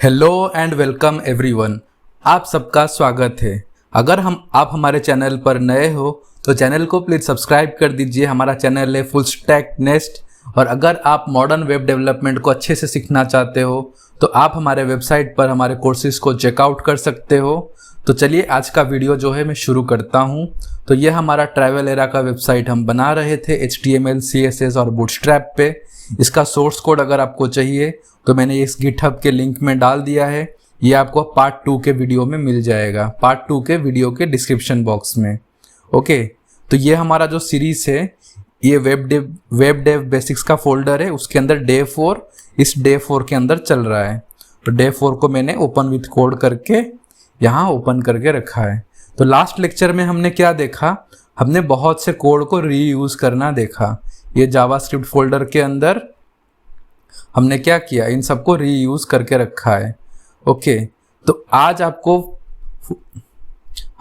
Hello and welcome everyone. आप सबका स्वागत है। अगर आप हमारे चैनल पर नए हो तो चैनल को प्लीज़ सब्सक्राइब कर दीजिए। हमारा चैनल है फुल स्टैक नेस्ट। और अगर आप मॉडर्न वेब डेवलपमेंट को अच्छे से सीखना चाहते हो तो आप हमारे वेबसाइट पर हमारे कोर्सेज़ को चेकआउट कर सकते हो। तो चलिए आज का वीडियो जो है मैं शुरू करता हूँ। तो ये हमारा ट्रैवल एरा का वेबसाइट हम बना रहे थे HTML, CSS और बूटस्ट्रैप पे। इसका सोर्स कोड अगर आपको चाहिए तो मैंने इस गिटहब के लिंक में डाल दिया है। ये आपको पार्ट 2 के वीडियो में मिल जाएगा, पार्ट 2 के वीडियो के डिस्क्रिप्शन बॉक्स में। ओके, तो ये हमारा जो सीरीज है ये वेब डेव बेसिक्स का फोल्डर है। उसके अंदर डे 4 इस डे 4 के अंदर चल रहा है। तो डे 4 को मैंने ओपन विथ कोड करके यहाँ ओपन करके रखा है। तो लास्ट लेक्चर में हमने क्या देखा, हमने बहुत से कोड को रीयूज करना देखा। ये जावास्क्रिप्ट फोल्डर के अंदर हमने क्या किया, इन सबको रीयूज करके रखा है। ओके, तो आज आपको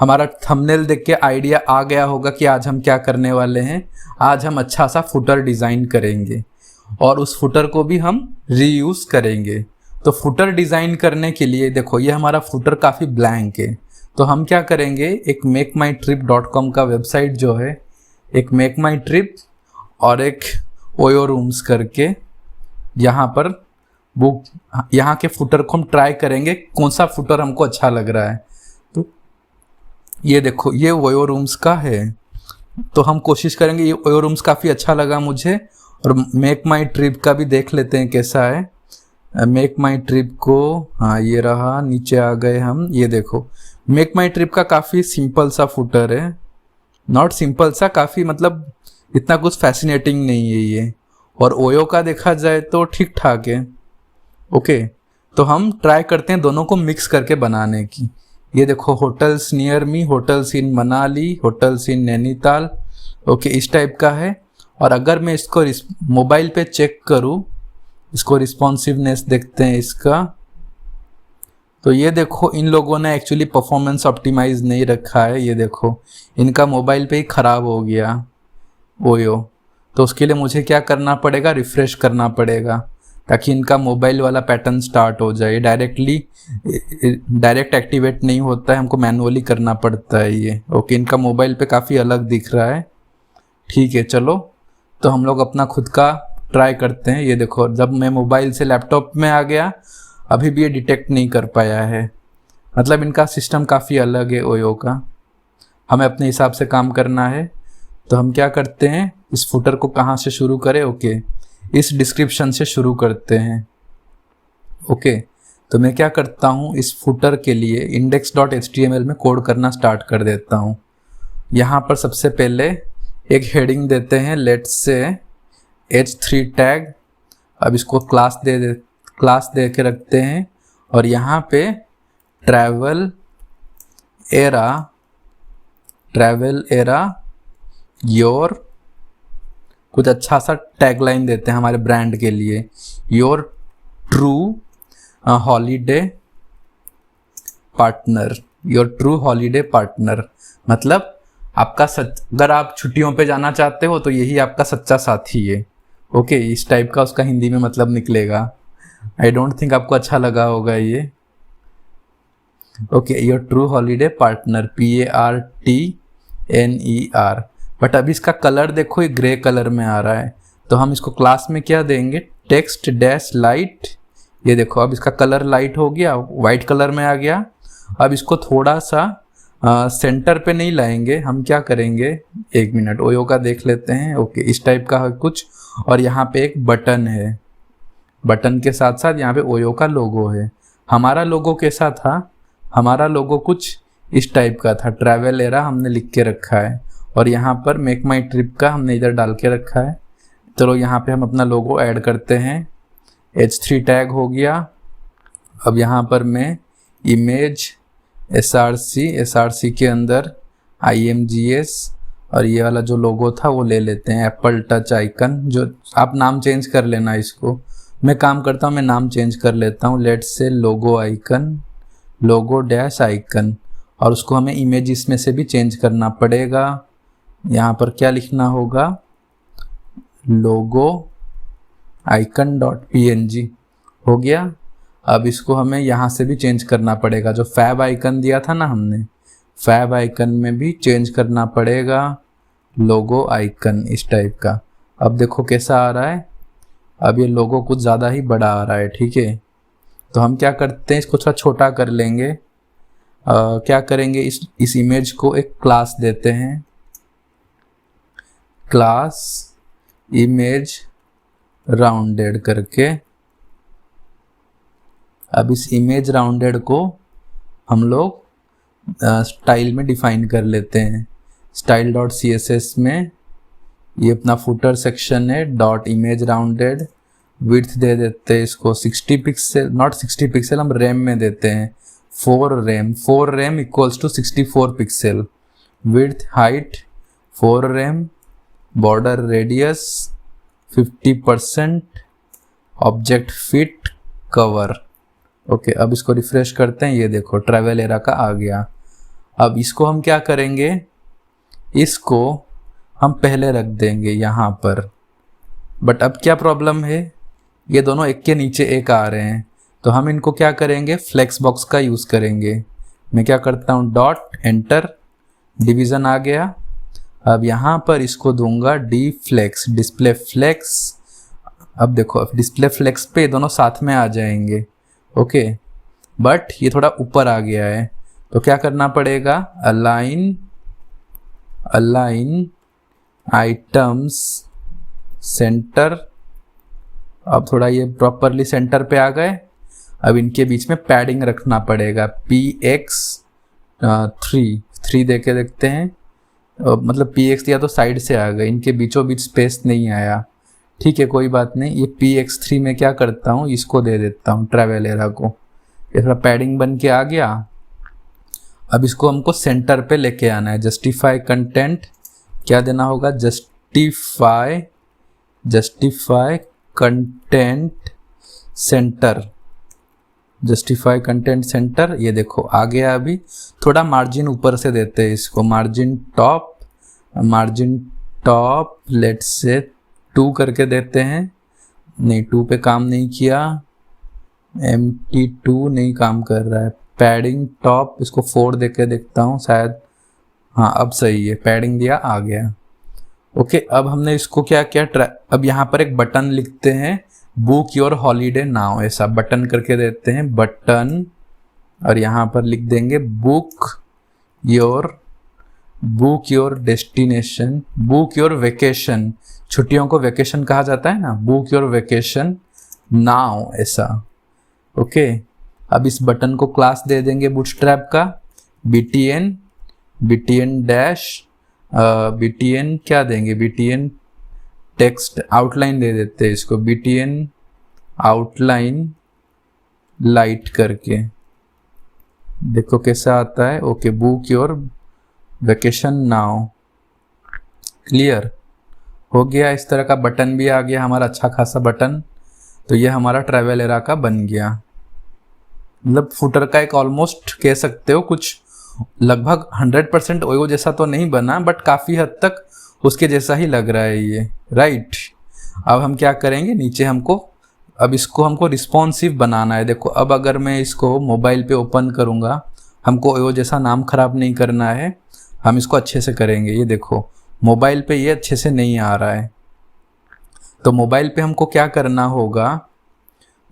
हमारा थंबनेल देख के आइडिया आ गया होगा कि आज हम क्या करने वाले हैं। आज हम अच्छा सा फुटर डिज़ाइन करेंगे और उस फुटर को भी हम रीयूज करेंगे। तो फुटर डिज़ाइन करने के लिए देखो ये हमारा फुटर काफ़ी ब्लैंक है। तो हम क्या करेंगे, एक makemytrip.com का वेबसाइट जो है, एक मेकमाईट्रिप और एक ओयो रूम्स करके यहाँ पर बुक यहाँ के फुटर को हम ट्राई करेंगे कौन सा फुटर हमको अच्छा लग रहा है। तो ये देखो ये ओयो रूम्स का है। तो हम कोशिश करेंगे, ये ओयो रूम्स काफ़ी अच्छा लगा मुझे। और मेक माई ट्रिप का भी देख लेते हैं कैसा है। मेक माई ट्रिप को, हाँ ये रहा, नीचे आ गए हम। ये देखो मेक माई ट्रिप का काफ़ी सिंपल सा फुटर है। नॉट सिंपल सा, काफ़ी मतलब इतना कुछ फैसिनेटिंग नहीं है ये। और ओयो का देखा जाए तो ठीक ठाक है। ओके, तो हम ट्राई करते हैं दोनों को मिक्स करके बनाने की। ये देखो होटल्स नियर मी, होटल्स इन मनाली, होटल्स इन नैनीताल। ओके, इस टाइप का है। और अगर मैं इसको मोबाइल पे चेक करूँ, इसको रिस्पॉन्सिवनेस देखते हैं इसका, तो ये देखो इन लोगों ने एक्चुअली परफॉर्मेंस ऑप्टिमाइज नहीं रखा है। ये देखो इनका मोबाइल पे ही ख़राब हो गया ओयो। तो उसके लिए मुझे क्या करना पड़ेगा, रिफ़्रेश करना पड़ेगा ताकि इनका मोबाइल वाला पैटर्न स्टार्ट हो जाए। डायरेक्ट एक्टिवेट नहीं होता है, हमको मैनुअली करना पड़ता है ये। ओके, इनका मोबाइल पे काफ़ी अलग दिख रहा है। ठीक है, चलो तो हम लोग अपना खुद का ट्राई करते हैं। ये देखो जब मैं मोबाइल से लैपटॉप में आ गया अभी भी ये डिटेक्ट नहीं कर पाया है। मतलब इनका सिस्टम काफ़ी अलग है ओयो का। हमें अपने हिसाब से काम करना है। तो हम क्या करते हैं, इस फुटर को कहाँ से शुरू करें। ओके, इस डिस्क्रिप्शन से शुरू करते हैं। ओके, तो मैं क्या करता हूँ, इस फुटर के लिए index.html में कोड करना स्टार्ट कर देता हूँ। यहाँ पर सबसे पहले एक हेडिंग देते हैं, लेट्स से h3 टैग। अब इसको क्लास दे के रखते हैं। और यहाँ पे ट्रैवल एरा योर, कुछ अच्छा सा टैगलाइन देते हैं हमारे ब्रांड के लिए, योर ट्रू हॉलीडे पार्टनर। मतलब आपका अगर आप छुट्टियों पे जाना चाहते हो तो यही आपका सच्चा साथी है। ओके, इस टाइप का उसका हिंदी में मतलब निकलेगा। आई डोंट थिंक आपको अच्छा लगा होगा ये। Okay, your true holiday partner, PARTNER। But अभी इसका कलर देखो ये ग्रे कलर में आ रहा है। तो हम इसको क्लास में क्या देंगे, टेक्स्ट डैश लाइट। ये देखो अब इसका कलर लाइट हो गया, वाइट कलर में आ गया। अब इसको थोड़ा सा सेंटर पे नहीं लाएंगे, हम क्या करेंगे, एक मिनट ओयो का देख लेते हैं। ओके, इस टाइप का है कुछ। और यहाँ पे एक बटन है, बटन के साथ साथ यहाँ पे ओयो का लोगो है। हमारा लोगो कैसा था, हमारा लोगो कुछ इस टाइप का था। ट्रैवल एरा हमने लिख के रखा है और यहाँ पर मेक माई ट्रिप का हमने इधर डाल के रखा है। चलो यहाँ पे हम अपना लोगो ऐड करते हैं। h3 टैग हो गया। अब यहाँ पर मैं इमेज SRC के अंदर IMGS और ये वाला जो लोगो था वो ले लेते हैं, एप्पल टच आइकन। जो आप नाम चेंज कर लेना इसको, मैं काम करता हूँ, मैं नाम चेंज कर लेता हूँ। Let's say logo icon, logo dash icon. और उसको हमें इमेजेस में से भी चेंज करना पड़ेगा। यहाँ पर क्या लिखना होगा, लोगो icon.png हो गया। अब इसको हमें यहाँ से भी चेंज करना पड़ेगा, जो फैब आइकन दिया था ना हमने, फैब आइकन में भी चेंज करना पड़ेगा लोगो आइकन इस टाइप का। अब देखो कैसा आ रहा है, अब ये लोगो कुछ ज़्यादा ही बड़ा आ रहा है, ठीक है। तो हम क्या करते हैं, इसको थोड़ा छोटा कर लेंगे। क्या करेंगे, इस इमेज को एक क्लास देते हैं, क्लास इमेज राउंडेड करके। अब इस इमेज राउंडेड को हम लोग स्टाइल में डिफाइन कर लेते हैं। Style dot C S S में ये अपना फुटर सेक्शन है, डॉट इमेज राउंडेड, विड्थ दे देते हैं इसको 60 पिक्सल, नॉट 60 पिक्सल, हम रैम में देते हैं 4 rem equals to 64 pixel, width height 4 rem, border radius 50%, object fit cover. Okay, अब इसको रिफ्रेश करते हैं, ये देखो ट्रैवल एरा का आ गया। अब इसको हम क्या करेंगे, इसको हम पहले रख देंगे यहाँ पर। बट अब क्या प्रॉब्लम है, ये दोनों एक के नीचे एक आ रहे हैं, तो हम इनको क्या करेंगे, फ्लेक्स बॉक्स का यूज़ करेंगे। मैं क्या करता हूँ, डॉट एंटर, डिवीज़न आ गया। अब यहाँ पर इसको दूंगा डी फ्लेक्स, डिस्प्ले फ्लेक्स। अब देखो डिस्प्ले फ्लेक्स पे ये दोनों साथ में आ जाएंगे, ओके। बट ये थोड़ा ऊपर आ गया है, तो क्या करना पड़ेगा, अलाइन आइटम्स सेंटर। अब थोड़ा ये प्रॉपरली सेंटर पे आ गए। अब इनके बीच में पैडिंग रखना पड़ेगा, px 3 दे के देखते हैं। मतलब px दिया तो साइड से आ गए, इनके बीचों बीच स्पेस नहीं आया, ठीक है कोई बात नहीं। ये px3 में क्या करता हूँ, इसको दे देता हूँ ट्रैवल एरा को, ये थोड़ा पैडिंग बन के आ गया। अब इसको हमको सेंटर पे लेके आना है। जस्टिफाई कंटेंट क्या देना होगा, justify content centre, justify content centre. ये देखो आ गया। अभी थोड़ा मार्जिन ऊपर से देते हैं इसको, मार्जिन टॉप लेट्स से 2 करके देते हैं। नहीं 2 पे काम नहीं किया, MT2 नहीं काम कर रहा है। पैडिंग टॉप इसको 4 दे के देखता हूँ, शायद हाँ अब सही है, पैडिंग दिया आ गया। ओके, अब हमने इसको क्या किया, अब यहाँ पर एक बटन लिखते हैं, बुक योर हॉलीडे नाउ, ऐसा बटन करके देते हैं, बटन, और यहाँ पर लिख देंगे book your destination, book your vacation. छुट्टियों को वेकेशन कहा जाता है ना, बुक योर वेकेशन नाउ, ऐसा। ओके, अब इस बटन को क्लास दे देंगे बूटस्ट्रैप का, btn डैश btn क्या देंगे, btn टेक्स्ट आउटलाइन दे देते हैं इसको, btn आउटलाइन लाइट करके देखो कैसा आता है। Okay, book your vacation now, clear हो गया। इस तरह का बटन भी आ गया हमारा, अच्छा खासा बटन। तो ये हमारा ट्रैवल एरा का बन गया, मतलब फुटर का एक ऑलमोस्ट कह सकते हो, कुछ लगभग 100% ओयो जैसा तो नहीं बना, बट काफ़ी हद तक उसके जैसा ही लग रहा है ये, राइट। अब हम क्या करेंगे, नीचे अब इसको हमको रिस्पॉन्सिव बनाना है। देखो अब अगर मैं इसको मोबाइल पे ओपन करूँगा, हमको ओयो जैसा नाम खराब नहीं करना है, हम इसको अच्छे से करेंगे। ये देखो मोबाइल पे ये अच्छे से नहीं आ रहा है, तो मोबाइल पे हमको क्या करना होगा,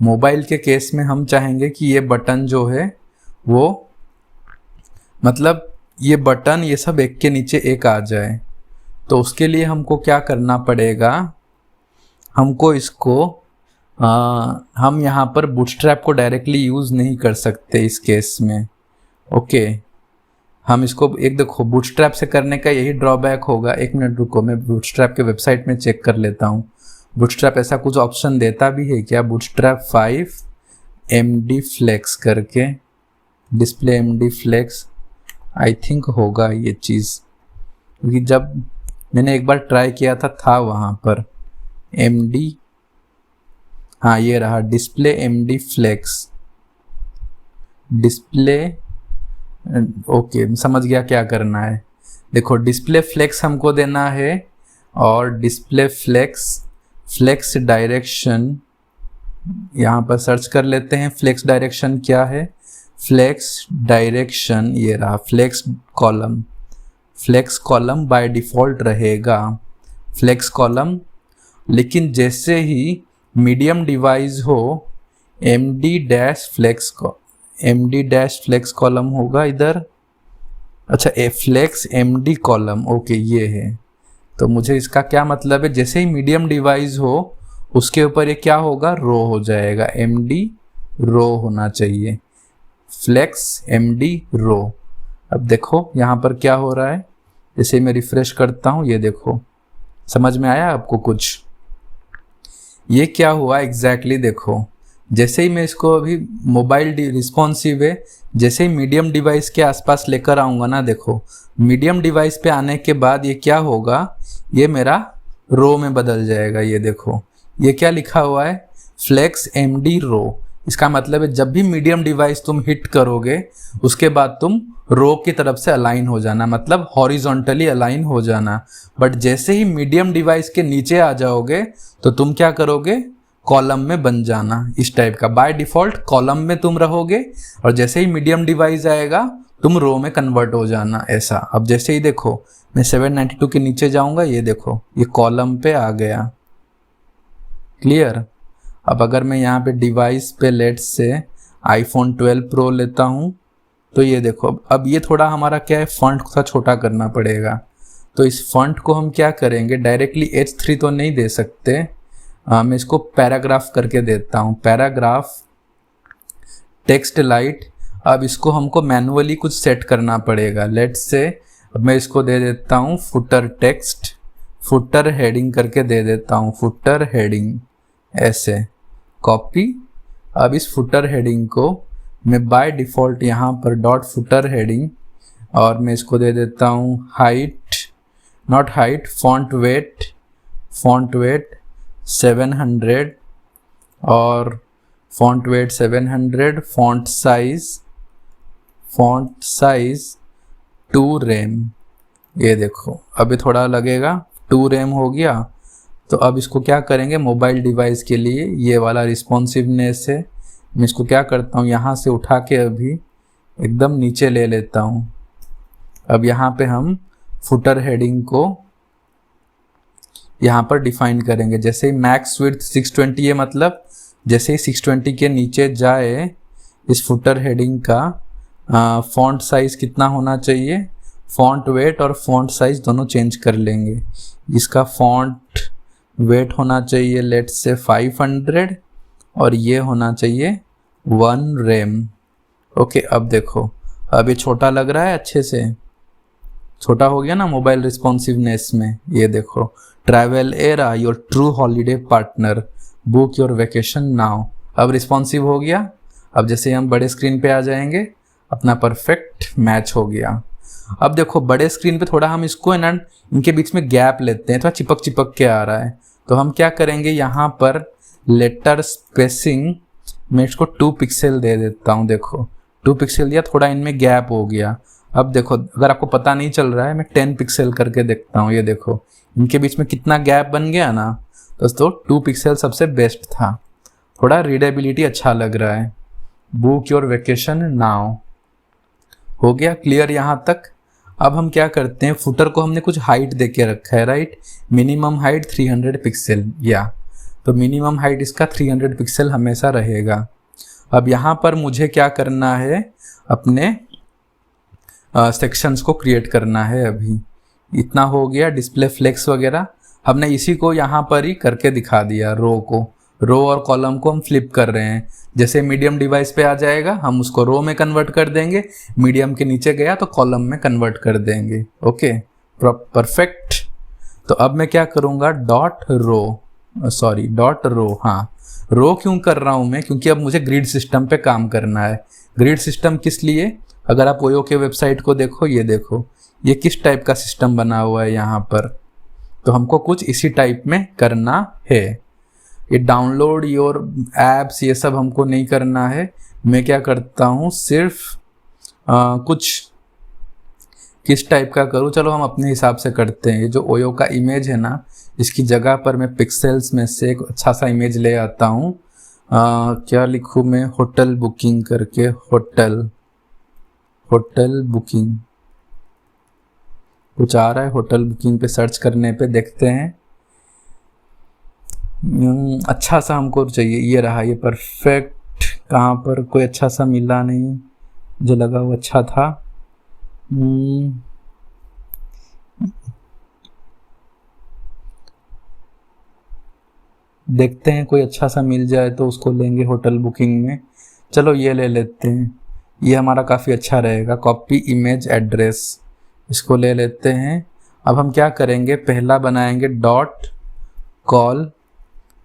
मोबाइल के केस में हम चाहेंगे कि ये बटन जो है वो, मतलब ये बटन ये सब एक के नीचे एक आ जाए। तो उसके लिए हमको क्या करना पड़ेगा, हमको इसको हम यहाँ पर बूटस्ट्रैप को डायरेक्टली यूज़ नहीं कर सकते इस केस में। ओके, हम इसको एक देखो बूटस्ट्रैप से करने का यही ड्रॉबैक होगा। एक मिनट रुको, मैं बूटस्ट्रैप के वेबसाइट में चेक कर लेता हूँ। बूटस्ट्रैप ऐसा कुछ ऑप्शन देता भी है क्या, बूटस्ट्रैप 5 MD फ्लेक्स करके, display MD flex, I think होगा ये चीज़, क्योंकि जब मैंने एक बार ट्राई किया था वहाँ पर MD, हाँ ये रहा display MD flex, display. Okay, समझ गया क्या करना है। देखो डिस्प्ले फ्लेक्स हमको देना है, और डिस्प्ले फ्लेक्स डायरेक्शन यहाँ पर सर्च कर लेते हैं फ्लेक्स डायरेक्शन क्या है। फ्लेक्स डायरेक्शन ये रहा, फ्लेक्स कॉलम बाय डिफ़ॉल्ट रहेगा फ्लेक्स कॉलम, लेकिन जैसे ही मीडियम डिवाइस हो एमडी डैश फ्लेक्स कॉलम होगा इधर। अच्छा फ्लेक्स एमडी कॉलम, ओके ये है। तो मुझे इसका क्या मतलब है, जैसे ही मीडियम डिवाइस हो उसके ऊपर ये क्या होगा, रो हो जाएगा, एमडी रो होना चाहिए, फ्लेक्स एमडी रो। अब देखो यहाँ पर क्या हो रहा है, जैसे मैं रिफ्रेश करता हूँ, ये देखो समझ में आया आपको कुछ। ये क्या हुआ एग्जैक्टली देखो, जैसे ही मैं इसको अभी मोबाइल रिस्पॉन्सिव है, जैसे ही मीडियम डिवाइस के आसपास लेकर आऊँगा ना, देखो मीडियम डिवाइस पे आने के बाद ये क्या होगा, ये मेरा रो में बदल जाएगा। ये देखो ये क्या लिखा हुआ है, फ्लेक्स एमडी रो। इसका मतलब है जब भी मीडियम डिवाइस तुम हिट करोगे उसके बाद तुम रो की तरफ से अलाइन हो जाना, मतलब हॉरिजॉन्टली अलाइन हो जाना। बट जैसे ही मीडियम डिवाइस के नीचे आ जाओगे तो तुम क्या करोगे, कॉलम में बन जाना, इस टाइप का। बाय डिफ़ॉल्ट कॉलम में तुम रहोगे और जैसे ही मीडियम डिवाइस आएगा तुम रो में कन्वर्ट हो जाना, ऐसा। अब जैसे ही देखो मैं 792 के नीचे जाऊंगा, ये देखो ये कॉलम पे आ गया, क्लियर। अब अगर मैं यहाँ पे डिवाइस पे लेट्स से आईफोन 12 प्रो लेता हूँ तो ये देखो अब ये थोड़ा हमारा क्या है, फॉन्ट सा छोटा करना पड़ेगा। तो इस फॉन्ट को हम क्या करेंगे, डायरेक्टली H3 तो नहीं दे सकते, मैं इसको पैराग्राफ करके देता हूँ, पैराग्राफ टेक्स्ट लाइट। अब इसको हमको मैनुअली कुछ सेट करना पड़ेगा। लेट्स से अब मैं इसको दे देता हूँ फुटर टेक्स्ट, फुटर हेडिंग करके दे देता हूँ, फुटर हेडिंग, ऐसे कॉपी। अब इस फुटर हेडिंग को मैं बाय डिफ़ॉल्ट यहाँ पर डॉट फुटर हेडिंग, और मैं इसको दे देता हूँ height, not height, font weight 700 और font weight 700, font size 2 rem. ये देखो अभी थोड़ा लगेगा, 2 रेम हो गया। तो अब इसको क्या करेंगे, मोबाइल डिवाइस के लिए ये वाला रिस्पॉन्सिवनेस है, मैं इसको क्या करता हूँ, यहाँ से उठा के अभी एकदम नीचे ले लेता हूँ। अब यहाँ पे हम फुटर हेडिंग को यहाँ पर डिफाइन करेंगे। जैसे ही मैक्स विड्थ 620 है, मतलब जैसे ही 620 के नीचे जाए इस फुटर हेडिंग का फॉन्ट साइज कितना होना चाहिए, फॉन्ट वेट और फॉन्ट साइज दोनों चेंज कर लेंगे। इसका फॉन्ट वेट होना चाहिए लेट्स से 500 और ये होना चाहिए 1 रेम। ओके अब देखो अब ये छोटा लग रहा है, अच्छे से छोटा हो गया ना मोबाइल रिस्पॉन्सिवनेस में। ये देखो travel era your true holiday partner, book your vacation now. अब रिस्पॉन्सिव हो गया। अब जैसे हम बड़े स्क्रीन पे आ जाएंगे, अपना परफेक्ट मैच हो गया। अब देखो बड़े स्क्रीन पे थोड़ा हम इसको ना इनके बीच में गैप लेते हैं, थोड़ा चिपक के आ रहा है। तो हम क्या करेंगे, यहाँ पर लेटर स्पेसिंग मैं इसको 2 पिक्सल दे देता हूँ। देखो 2 पिक्सल दिया, थोड़ा इनमें गैप हो गया। अब देखो अगर आपको पता नहीं चल रहा है, मैं 10 पिक्सल करके देखता हूँ। ये देखो इनके बीच में कितना गैप बन गया ना दोस्तों। 2 पिक्सल सबसे बेस्ट था, थोड़ा रीडेबिलिटी अच्छा लग रहा है। बुक योर वेकेशन नाउ हो गया क्लियर यहाँ तक। अब हम क्या करते हैं, फुटर को हमने कुछ हाइट दे के रखा है, राइट। मिनिमम हाइट 300 पिक्सल, या तो मिनिमम हाइट इसका 300 पिक्सल हमेशा रहेगा। अब यहाँ पर मुझे क्या करना है, अपने सेक्शंस को क्रिएट करना है। अभी इतना हो गया, डिस्प्ले फ्लेक्स वगैरह हमने इसी को यहाँ पर ही करके दिखा दिया। रो और कॉलम को हम फ्लिप कर रहे हैं। जैसे मीडियम डिवाइस पे आ जाएगा हम उसको रो में कन्वर्ट कर देंगे, मीडियम के नीचे गया तो कॉलम में कन्वर्ट कर देंगे। Okay perfect. तो अब मैं क्या करूँगा, डॉट रो। हाँ रो क्यों कर रहा हूँ मैं, क्योंकि अब मुझे ग्रिड सिस्टम पे काम करना है। ग्रिड सिस्टम किस लिए, अगर आप ओयो के वेबसाइट को देखो, ये देखो ये किस टाइप का सिस्टम बना हुआ है यहाँ पर। तो हमको कुछ इसी टाइप में करना है। ये डाउनलोड योर एप्स ये सब हमको नहीं करना है। मैं क्या करता हूँ, सिर्फ कुछ किस टाइप का करूँ, चलो हम अपने हिसाब से करते हैं। ये जो ओयो का इमेज है ना, इसकी जगह पर मैं पिक्सेल्स में से एक अच्छा सा इमेज ले आता हूँ। क्या लिखूँ मैं, होटल बुकिंग करके, होटल बुकिंग कुछ आ रहा है। होटल बुकिंग पे सर्च करने पे देखते हैं। अच्छा सा हमको चाहिए, ये रहा, ये परफेक्ट। कहाँ पर कोई अच्छा सा मिला नहीं, जो लगा वो अच्छा था। देखते हैं कोई अच्छा सा मिल जाए तो उसको लेंगे होटल बुकिंग में। चलो ये ले लेते हैं, ये हमारा काफ़ी अच्छा रहेगा। कॉपी इमेज एड्रेस, इसको ले लेते हैं। अब हम क्या करेंगे, पहला बनाएंगे डॉट कॉल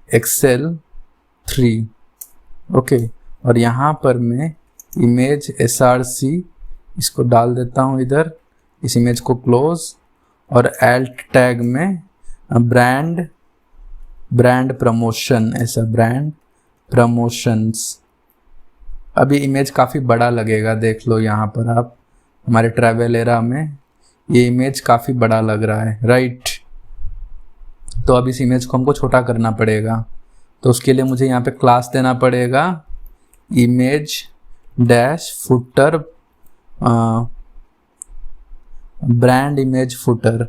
एक्सेल 3, ओके। और यहाँ पर मैं इमेज src इसको डाल देता हूँ इधर, इस इमेज को क्लोज, और एल्ट टैग में ब्रांड प्रमोशन, ऐसा ब्रांड प्रमोशंस। अब ये इमेज काफ़ी बड़ा लगेगा, देख लो यहाँ पर आप, हमारे ट्रैवल एरा में ये इमेज काफ़ी बड़ा लग रहा है, राइट। तो अब इस इमेज को हमको छोटा करना पड़ेगा, तो उसके लिए मुझे यहाँ पे क्लास देना पड़ेगा, image dash footer, brand image footer,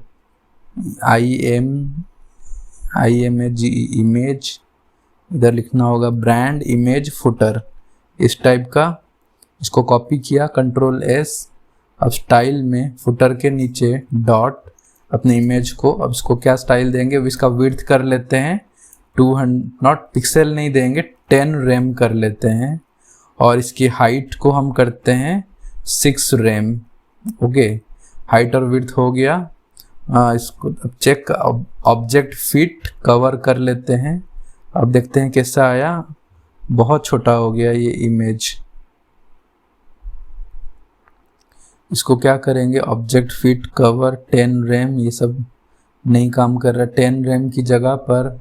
IMAGE image, इधर लिखना होगा ब्रांड इमेज फुटर, इस टाइप का। इसको कॉपी किया, Ctrl+S। अब स्टाइल में फुटर के नीचे डॉट अपने इमेज को, अब इसको क्या स्टाइल देंगे, इसका विड्थ कर लेते हैं 200, नॉट पिक्सल नहीं देंगे, 10 रेम कर लेते हैं। और इसकी हाइट को हम करते हैं 6 रेम, ओके। हाइट और विड्थ हो गया। इसको अब चेक, ऑब्जेक्ट फिट कवर कर लेते हैं। अब देखते हैं कैसा आया, बहुत छोटा हो गया ये इमेज। इसको क्या करेंगे, ऑब्जेक्ट फिट कवर 10 रेम, ये सब नहीं काम कर रहा। 10 रेम की जगह पर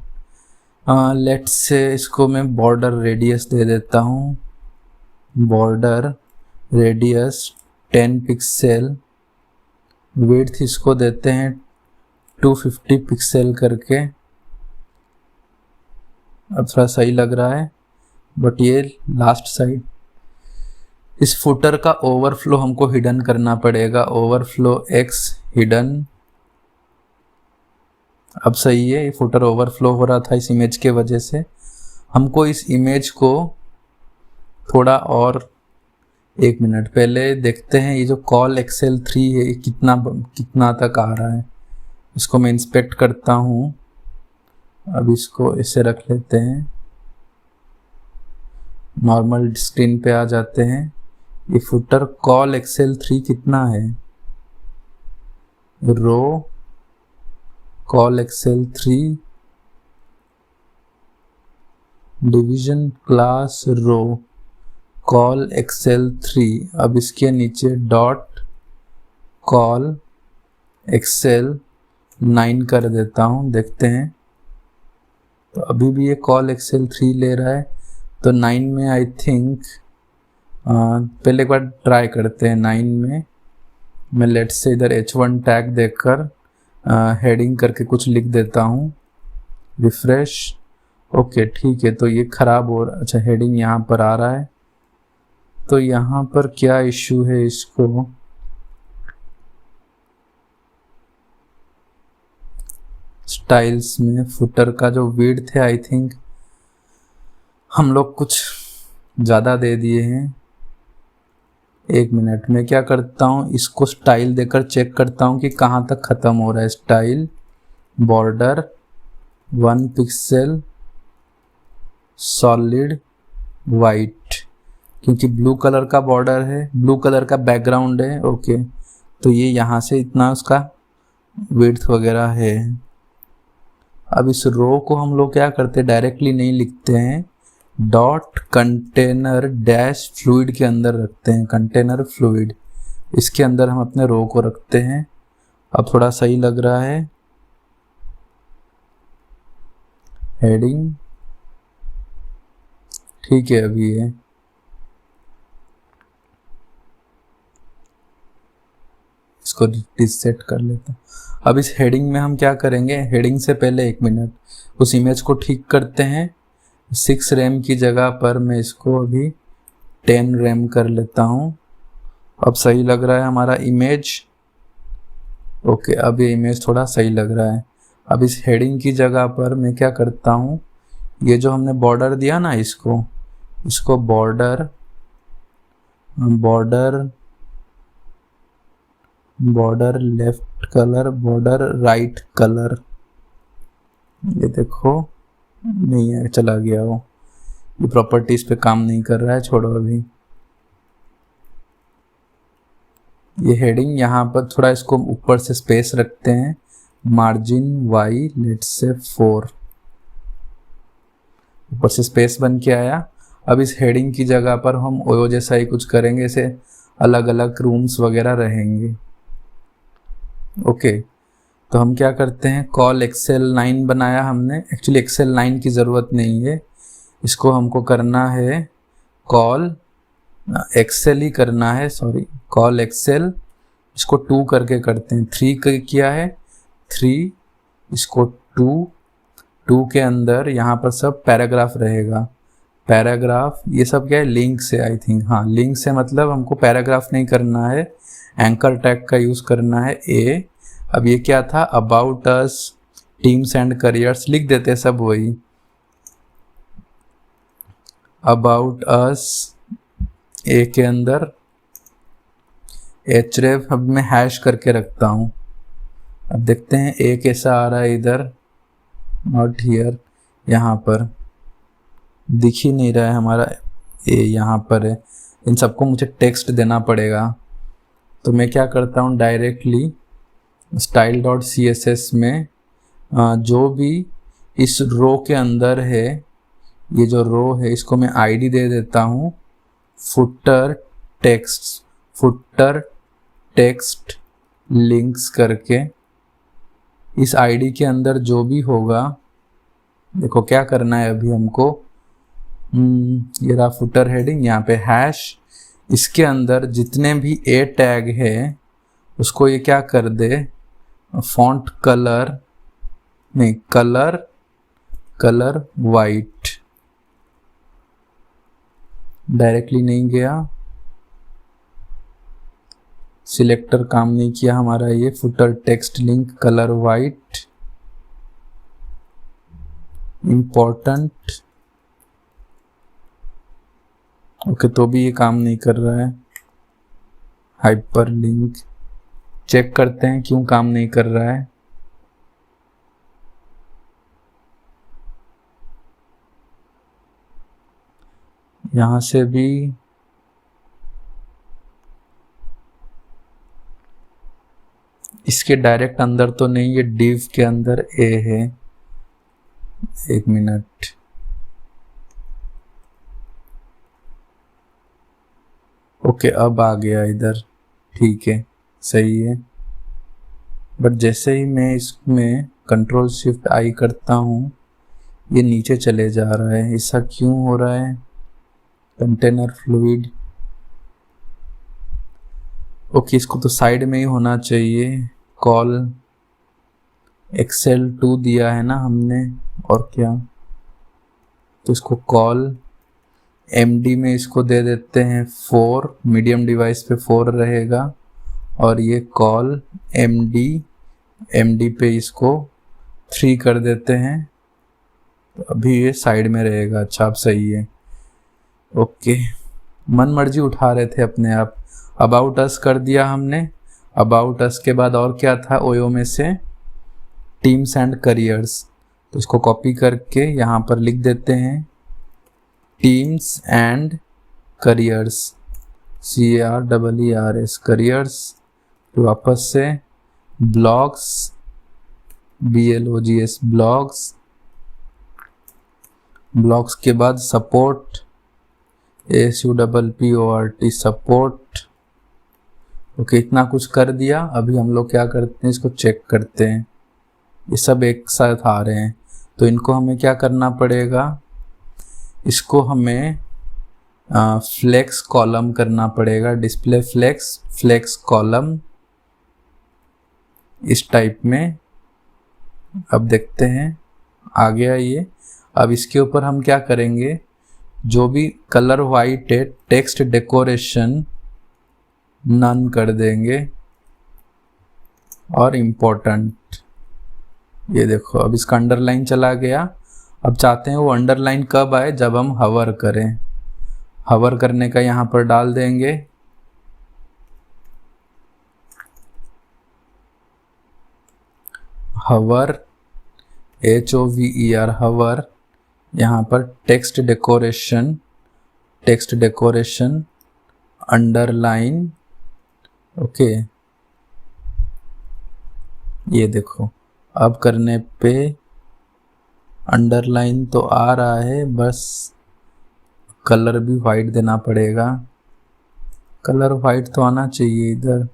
लेट्स से इसको मैं बॉर्डर रेडियस दे देता हूँ, बॉर्डर रेडियस 10 पिक्सल, विड्थ इसको देते हैं 250 पिक्सल करके। अब थोड़ा सही लग रहा है, बट ये लास्ट साइड, इस फुटर का ओवरफ्लो हमको हिडन करना पड़ेगा, ओवरफ्लो x हिडन। अब सही है, ये फुटर ओवरफ्लो हो रहा था इस इमेज के वजह से। हमको इस इमेज को थोड़ा और, 1 मिनट पहले देखते हैं ये जो कॉल एक्सेल 3 है कितना तक आ रहा है। इसको मैं इंस्पेक्ट करता हूँ। अब इसको ऐसे रख लेते हैं, नॉर्मल स्क्रीन पे आ जाते हैं। ये फुटर कॉल एक्सेल 3 कितना है, रो कॉल एक्सेल 3 डिवीजन क्लास रो कॉल एक्सेल 3। अब इसके नीचे डॉट कॉल एक्सेल 9 कर देता हूँ, देखते हैं। तो अभी भी ये कॉल एक्सेल 3 ले रहा है, तो 9 में आई थिंक पहले एक बार ट्राई करते हैं। 9 में मैं लेट्स से इधर H1 टैग देकर हेडिंग करके कुछ लिख देता हूँ, रिफ्रेश, ओके ठीक है। तो ये ख़राब हो रहा, अच्छा हेडिंग यहाँ पर आ रहा है, तो यहाँ पर क्या इशू है, इसको स्टाइल्स में फुटर का जो विड्थ है आई थिंक हम लोग कुछ ज़्यादा दे दिए हैं। 1 मिनट में क्या करता हूँ, इसको स्टाइल देकर चेक करता हूँ कि कहाँ तक ख़त्म हो रहा है। Style border 1 pixel solid white, क्योंकि ब्लू कलर का बॉर्डर है, ब्लू कलर का बैकग्राउंड है, ओके। तो ये यहाँ से इतना उसका विड्थ वगैरह है। अब इस रो को हम लोग क्या करते हैं, डायरेक्टली नहीं लिखते हैं, डॉट कंटेनर डैश फ्लूइड के अंदर रखते हैं, कंटेनर फ्लूइड, इसके अंदर हम अपने रो को रखते हैं। अब थोड़ा सही लग रहा है। हेडिंग ठीक है, अभी है। इसको रीसेट कर लेते हैं। अब इस हेडिंग में हम क्या करेंगे, हेडिंग से पहले 1 मिनट उस इमेज को ठीक करते हैं, 6 रैम की जगह पर मैं इसको अभी 10 रैम कर लेता हूँ। अब सही लग रहा है हमारा इमेज। ओके, अब ये इमेज थोड़ा सही लग रहा है। अब इस हेडिंग की जगह पर मैं क्या करता हूँ, ये जो हमने बॉर्डर दिया ना, इसको border left colour, border right colour, ये देखो नहीं है, चला गया वो, ये प्रॉपर्टीज पे काम नहीं कर रहा है, छोड़ो अभी। ये हेडिंग यहाँ पर थोड़ा इसको ऊपर से स्पेस रखते हैं, मार्जिन वाई लेट्स से 4, ऊपर से स्पेस बन के आया। अब इस हेडिंग की जगह पर हम ओयो जैसा ही कुछ करेंगे, इसे अलग अलग रूम्स वगैरह रहेंगे। ओके, तो हम क्या करते हैं, कॉल एक्सेल 9 बनाया हमने। एक्चुअली एक्सेल 9 की ज़रूरत नहीं है, इसको हमको करना है कॉल एक्सेल ही करना है, सॉरी कॉल एक्सेल, इसको 2 करके करते हैं। 3 किया है 3, इसको 2 के अंदर यहाँ पर सब पैराग्राफ रहेगा। पैराग्राफ ये सब क्या है, लिंक से, आई थिंक, हाँ लिंक से, मतलब हमको पैराग्राफ नहीं करना है, एंकर टैग का यूज़ करना है ए। अब ये क्या था, about us, teams and careers, लिख देते हैं सब वही, अबाउट अस ए के अंदर href, अब मैं हैश करके रखता हूँ। अब देखते हैं ए कैसा आ रहा है इधर, नॉट हियर, यहाँ पर दिख ही नहीं रहा है हमारा ए, यहाँ पर है। इन सबको मुझे टेक्स्ट देना पड़ेगा, तो मैं क्या करता हूँ, डायरेक्टली style.css में जो भी इस रो के अंदर है, ये जो रो है, इसको मैं आईडी दे देता हूँ फुटर टेक्स्ट लिंक्स करके। इस आईडी के अंदर जो भी होगा, देखो क्या करना है अभी हमको, ये रहा फुटर हेडिंग, यहाँ पे हैश, इसके अंदर जितने भी ए टैग है उसको ये क्या कर दे, फॉन्ट कलर नहीं, कलर वाइट, डायरेक्टली नहीं गया, सिलेक्टर काम नहीं किया हमारा, ये footer text link colour white, important, okay, तो भी ये काम नहीं कर रहा है। हाइपर लिंक चेक करते हैं क्यों काम नहीं कर रहा है। यहाँ से भी इसके डायरेक्ट अंदर तो नहीं, ये डिव के अंदर ए है, 1 मिनट, ओके अब आ गया इधर, ठीक है सही है। बट जैसे ही मैं इसमें Ctrl+Shift+I करता हूँ, ये नीचे चले जा रहा है, ऐसा क्यों हो रहा है। कंटेनर फ्लूइड, ओके, इसको तो साइड में ही होना चाहिए। कॉल एक्सेल 2 दिया है ना हमने, और क्या, तो इसको कॉल MD में इसको दे देते हैं 4, मीडियम डिवाइस पे 4 रहेगा, और ये कॉल MD पे इसको 3 कर देते हैं, तो अभी ये साइड में रहेगा। अच्छा अब सही है, ओके, मन मर्जी उठा रहे थे अपने आप। अबाउट अस कर दिया हमने, अबाउट अस के बाद और क्या था ओयो में से, टीम्स एंड करियर्स, तो इसको कॉपी करके यहाँ पर लिख देते हैं teams and careers, CAREERS careers, तो वापस से ब्लॉग्स, BLOGS ब्लॉग्स के बाद सपोर्ट, SUPPORT सपोर्ट, ओके, इतना कुछ कर दिया। अभी हम लोग क्या करते हैं, इसको चेक करते हैं, ये सब एक साथ आ रहे हैं, तो इनको हमें क्या करना पड़ेगा, इसको हमें फ्लेक्स कॉलम करना पड़ेगा, डिस्प्ले फ्लेक्स कॉलम, इस टाइप में। अब देखते हैं आ गया ये। अब इसके ऊपर हम क्या करेंगे, जो भी कलर वाइट है टेक्स्ट डेकोरेशन नन कर देंगे और इम्पोर्टेंट। ये देखो अब इसका अंडरलाइन चला गया। अब चाहते हैं वो अंडरलाइन कब आए, जब हम हवर करें। हवर करने का यहाँ पर डाल देंगे। हवर HOVER हवर, यहाँ पर टेक्स्ट डेकोरेशन अंडरलाइन। ओके, ये देखो अब करने पे अंडरलाइन तो आ रहा है, बस कलर भी वाइट देना पड़ेगा। कलर वाइट तो आना चाहिए इधर।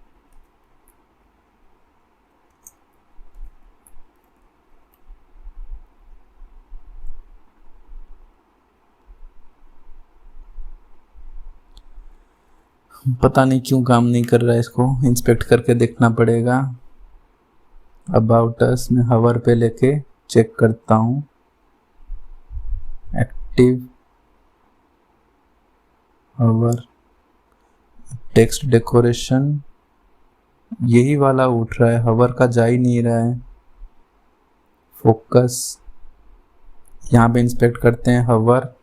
पता नहीं क्यों काम नहीं कर रहा है, इसको इंस्पेक्ट करके देखना पड़ेगा। अबाउट अस में हवर पे लेके चेक करता हूँ। एक्टिव हवर टेक्स्ट डेकोरेशन, यही वाला उठ रहा है, हवर का जा ही नहीं रहा है। फोकस, यहाँ पे इंस्पेक्ट करते हैं हवर।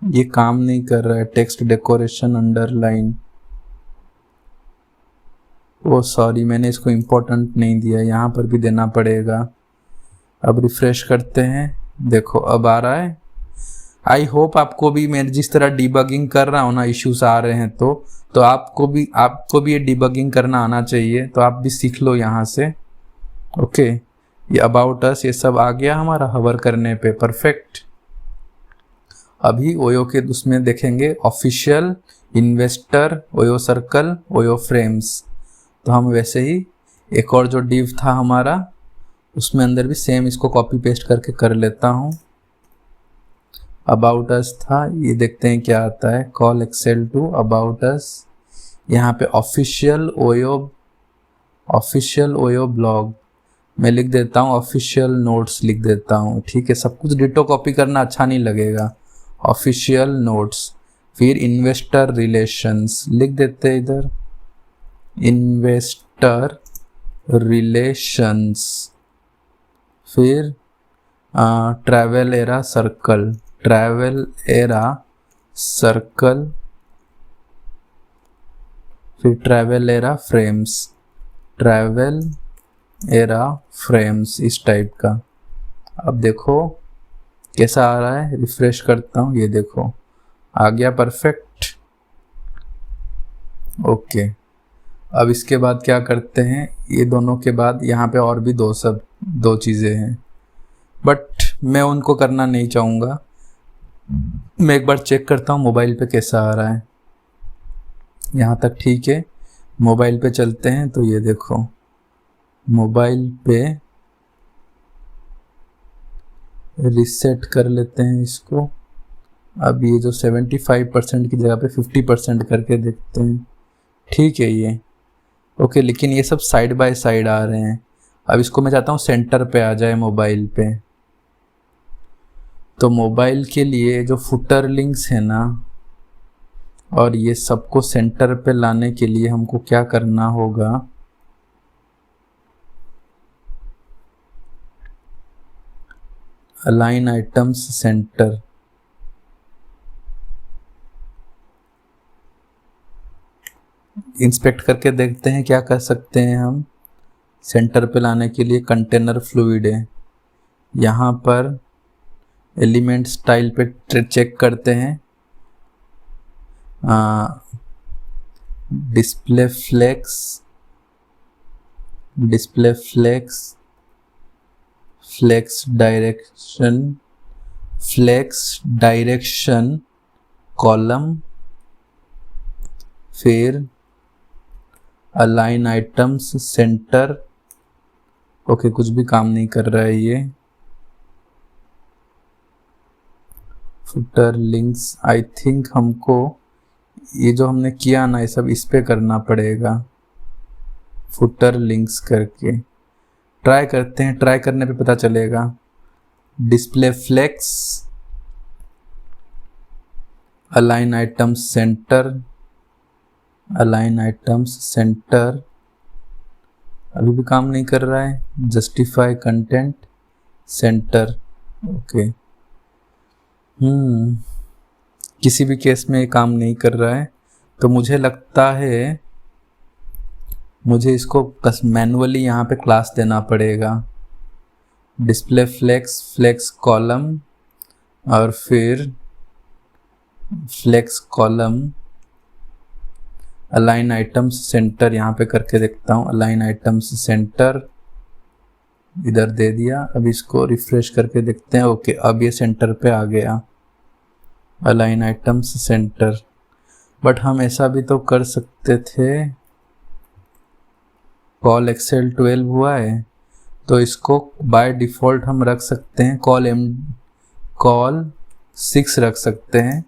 ये काम नहीं कर रहा है। टेक्स्ट डेकोरेशन अंडरलाइन, ओ सॉरी मैंने इसको इम्पोर्टेंट नहीं दिया, यहाँ पर भी देना पड़ेगा। अब रिफ्रेश करते हैं, देखो अब आ रहा है। आई होप आपको भी, मैं जिस तरह डिबगिंग कर रहा हूँ ना, इश्यूज आ रहे हैं तो आपको भी ये डिबगिंग करना आना चाहिए, तो आप भी सीख लो यहाँ से। ओके, ये अबाउट अस ये सब आ गया हमारा हवर करने पे, परफेक्ट। अभी ओयो के उसमें देखेंगे official, investor, OYO circle, OYO frames. तो हम वैसे ही एक और जो डिव था हमारा, उसमें अंदर भी सेम इसको कॉपी पेस्ट करके कर लेता हूँ। अबाउट अस था, ये देखते हैं क्या आता है। Col XL two about us, यहाँ पे ऑफिशियल ओयो ब्लॉग मैं लिख देता हूँ, ऑफिशियल नोट्स लिख देता हूँ। ठीक है, सब कुछ डिटो कॉपी करना अच्छा नहीं लगेगा। ऑफिशियल नोट्स, फिर इन्वेस्टर रिलेशंस लिख देते हैं इधर, इन्वेस्टर रिलेशंस। फिर ट्रैवल एरा सर्कल, फिर ट्रैवल एरा फ्रेम्स, इस टाइप का। अब देखो कैसा आ रहा है, रिफ्रेश करता हूँ, ये देखो आ गया, परफेक्ट। ओके, अब इसके बाद क्या करते हैं, ये दोनों के बाद यहाँ पे और भी दो चीज़ें हैं, बट मैं उनको करना नहीं चाहूँगा। मैं एक बार चेक करता हूँ मोबाइल पे कैसा आ रहा है। यहाँ तक ठीक है, मोबाइल पे चलते हैं। तो ये देखो मोबाइल पे रिसेट कर लेते हैं इसको। अब ये जो 75% की जगह पे 50% करके देखते हैं। ठीक है ये ओके, लेकिन ये सब साइड बाय साइड आ रहे हैं। अब इसको मैं चाहता हूँ सेंटर पे आ जाए मोबाइल पे। तो मोबाइल के लिए जो फुटर लिंक्स है ना, और ये सबको सेंटर पे लाने के लिए हमको क्या करना होगा, अलाइन आइटम्स सेंटर। इंस्पेक्ट करके देखते हैं क्या कर सकते हैं हम सेंटर पे लाने के लिए। कंटेनर फ्लूइड है, यहाँ पर एलिमेंट स्टाइल पे चेक करते हैं। डिस्प्ले फ्लेक्स डायरेक्शन कॉलम, फिर अलाइन आइटम्स सेंटर। ओके, कुछ भी काम नहीं कर रहा है ये। फुटर लिंक्स, आई थिंक हमको ये जो हमने किया ना, ये सब इस पे करना पड़ेगा। फुटर लिंक्स करके ट्राई करते हैं, ट्राई करने पे पता चलेगा। Display flex, align items center, align items center, अभी भी काम नहीं कर रहा है। Justify content center, okay. किसी भी केस में ये काम नहीं कर रहा है, तो मुझे लगता है मुझे इसको मैनुअली यहाँ पे क्लास देना पड़ेगा। डिस्प्ले फ्लेक्स, फ्लेक्स कॉलम, और फिर flex column align items center यहाँ पे करके देखता हूँ। अलाइन आइटम्स सेंटर इधर दे दिया। अब इसको रिफ्रेश करके देखते हैं। ओके, अब ये सेंटर पे आ गया, अलाइन आइटम्स सेंटर। बट हम ऐसा भी तो कर सकते थे, कॉल एक्सेल 12 हुआ है तो इसको बाय डिफ़ॉल्ट हम रख सकते हैं कॉल 6 रख सकते हैं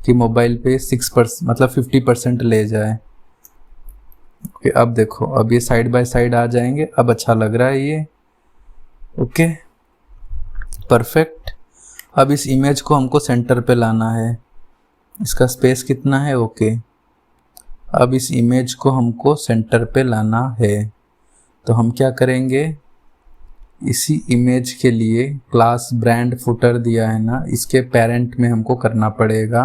कि मोबाइल पे 6% मतलब 50% ले जाए। ओके, अब देखो, अब ये साइड बाय साइड आ जाएंगे। अब अच्छा लग रहा है ये। Okay, perfect. अब इस इमेज को हमको सेंटर पे लाना है। इसका स्पेस कितना है? ओके, अब इस इमेज को हमको सेंटर पे लाना है। तो हम क्या करेंगे, इसी इमेज के लिए क्लास ब्रांड फुटर दिया है ना, इसके पेरेंट में हमको करना पड़ेगा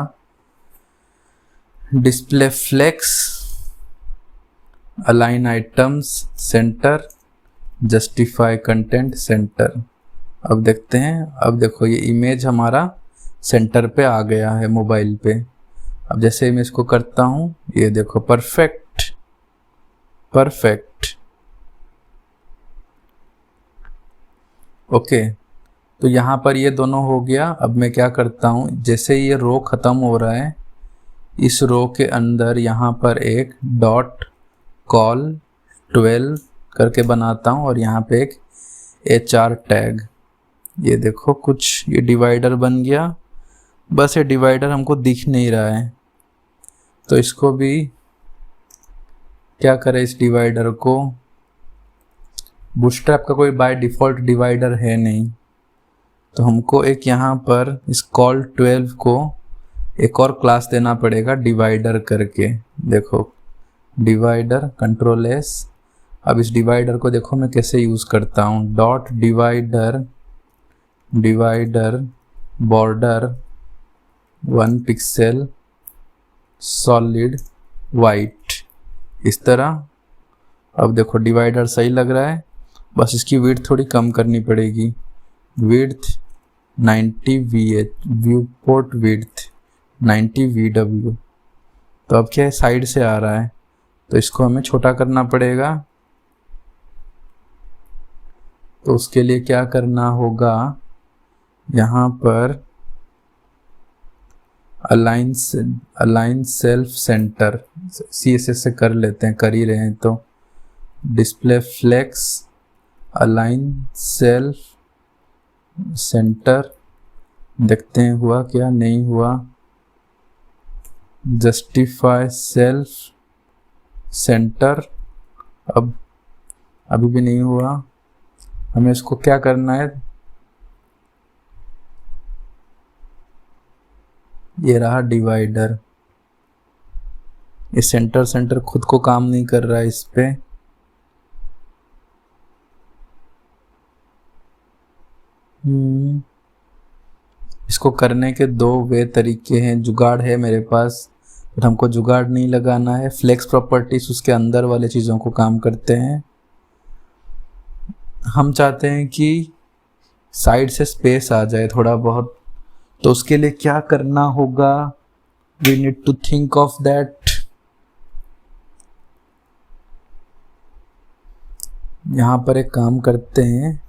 display flex, align items center, justify content center. अब देखते हैं। अब देखो, ये इमेज हमारा सेंटर पे आ गया है मोबाइल पे। अब जैसे ही मैं इसको करता हूँ, ये देखो, परफेक्ट परफेक्ट। ओके, तो यहाँ पर ये दोनों हो गया। अब मैं क्या करता हूँ, जैसे ये रो ख़त्म हो रहा है, इस रो के अंदर यहाँ पर एक डॉट कॉल 12 करके बनाता हूँ और यहाँ पे एक HR टैग। ये देखो, कुछ ये डिवाइडर बन गया। बस ये डिवाइडर हमको दिख नहीं रहा है, तो इसको भी क्या करें, इस डिवाइडर को, बूटस्ट्रैप का कोई बाय डिफ़ॉल्ट डिवाइडर है नहीं, तो हमको एक यहाँ पर इस कॉल 12 को एक और क्लास देना पड़ेगा डिवाइडर करके। देखो, डिवाइडर, कंट्रोल S। अब इस डिवाइडर को देखो मैं कैसे यूज़ करता हूँ। Dot divider, divider border 1 pixel solid white, इस तरह। अब देखो, डिवाइडर सही लग रहा है, बस इसकी विड्थ थोड़ी कम करनी पड़ेगी। Width 90 VH, view port width 90 VW। तो अब क्या है, साइड से आ रहा है, तो इसको हमें छोटा करना पड़ेगा। तो उसके लिए क्या करना होगा, यहाँ पर अलाइन सेल्फ सेंटर, CSS से कर लेते हैं, कर ही रहे हैं तो। Display flex, align self center, देखते हैं हुआ क्या, नहीं हुआ। जस्टिफाई सेल्फ सेंटर, अब अभी भी नहीं हुआ। हमें इसको क्या करना है, ये रहा डिवाइडर। ये सेंटर खुद को काम नहीं कर रहा है इस पे। इसको करने के 2 वे तरीके हैं, जुगाड़ है मेरे पास, बट हमको जुगाड़ नहीं लगाना है। फ्लेक्स प्रॉपर्टीज उसके अंदर वाले चीज़ों को काम करते हैं। हम चाहते हैं कि साइड से स्पेस आ जाए थोड़ा बहुत, तो उसके लिए क्या करना होगा, we need to think of that. यहाँ पर एक काम करते हैं,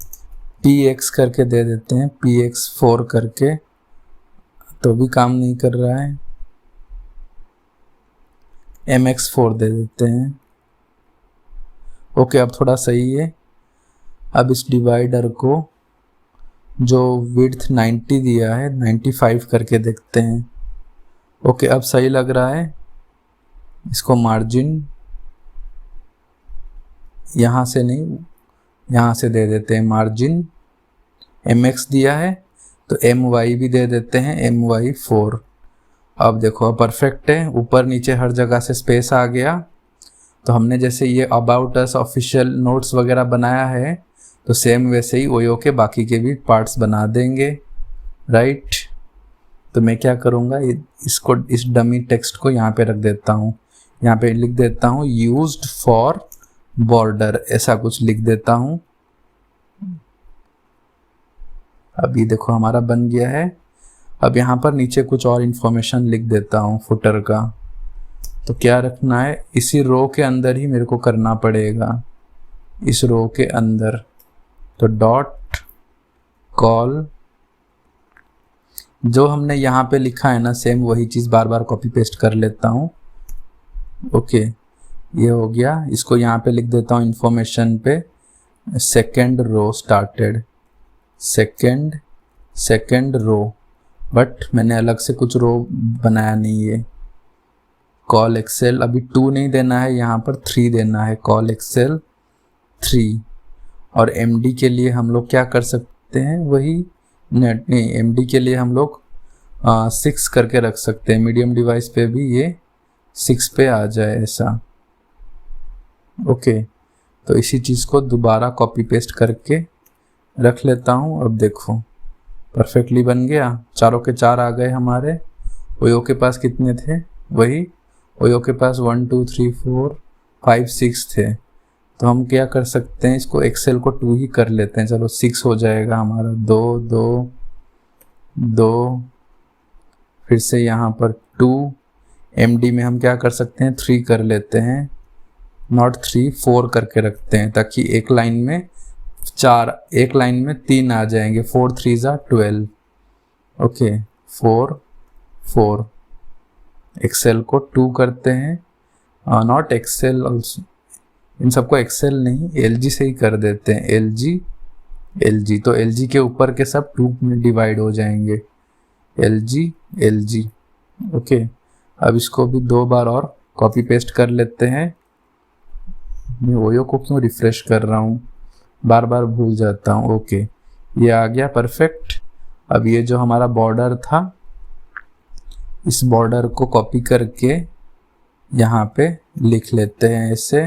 PX करके दे देते हैं, PX4 करके, तो भी काम नहीं कर रहा है। MX4 दे देते हैं। ओके, अब थोड़ा सही है। अब इस डिवाइडर को जो विड्थ 90 दिया है 95 करके देखते हैं। ओके, अब सही लग रहा है। इसको मार्जिन यहाँ से नहीं, यहाँ से दे देते हैं मार्जिन। mx दिया है तो my भी दे देते हैं, my4। अब देखो परफेक्ट है, ऊपर नीचे हर जगह से स्पेस आ गया। तो हमने जैसे ये अबाउट अस ऑफिशियल नोट्स वगैरह बनाया है, तो सेम वैसे ही ओयो के बाकी के भी पार्ट्स बना देंगे, राइट। तो मैं क्या करूँगा, इसको, इस डमी टेक्स्ट को यहाँ पे रख देता हूँ। यहाँ पे लिख देता हूँ यूज्ड फॉर बॉर्डर, ऐसा कुछ लिख देता हूँ। अभी देखो हमारा बन गया है। अब यहाँ पर नीचे कुछ और इन्फॉर्मेशन लिख देता हूँ फुटर का। तो क्या रखना है, इसी रो के अंदर ही मेरे को करना पड़ेगा, इस रो के अंदर। तो डॉट कॉल, जो हमने यहाँ पे लिखा है ना सेम वही चीज़ बार बार कॉपी पेस्ट कर लेता हूँ। ओके, ये हो गया। इसको यहाँ पे लिख देता हूँ इन्फॉर्मेशन पे, second row started, second row, but मैंने अलग से कुछ रो बनाया नहीं है। कॉल एक्सेल, अभी 2 नहीं देना है, यहाँ पर 3 देना है, कॉल एक्सेल 3। और एमडी के लिए हम लोग क्या कर सकते हैं, वही नेट नहीं, एमडी के लिए हम लोग 6 करके रख सकते हैं। मीडियम डिवाइस पे भी ये 6 पे आ जाए ऐसा। ओके, तो इसी चीज़ को दोबारा कॉपी पेस्ट करके रख लेता हूँ। अब देखो परफेक्टली बन गया, चारों के 4 आ गए हमारे। ओयो के पास कितने थे, वही ओयो के पास 1 2 3 4 5 6 थे। तो हम क्या कर सकते हैं, इसको एक्सेल को 2 ही कर लेते हैं। चलो 6 हो जाएगा हमारा, 2 2 2, फिर से यहाँ पर 2। एमडी में हम क्या कर सकते हैं, 3 कर लेते हैं, नॉट 3 4 करके रखते हैं, ताकि एक लाइन में 4, एक लाइन में 3 आ जाएंगे। 4 3 12। ओके, 4 4। एक्सेल को 2 करते हैं, नॉट एक्सेल ऑल्सो, इन सबको एक्सेल नहीं एलजी से ही कर देते हैं, एलजी। तो एलजी के ऊपर के सब 2 में डिवाइड हो जाएंगे, एलजी। ओके, अब इसको भी 2 बार और कॉपी पेस्ट कर लेते हैं। मैं ओयो को क्यों रिफ्रेश कर रहा हूँ, बार बार भूल जाता हूँ। ओके, ये आ गया परफेक्ट। अब ये जो हमारा बॉर्डर था, इस बॉर्डर को कॉपी करके यहाँ पे लिख लेते हैं ऐसे।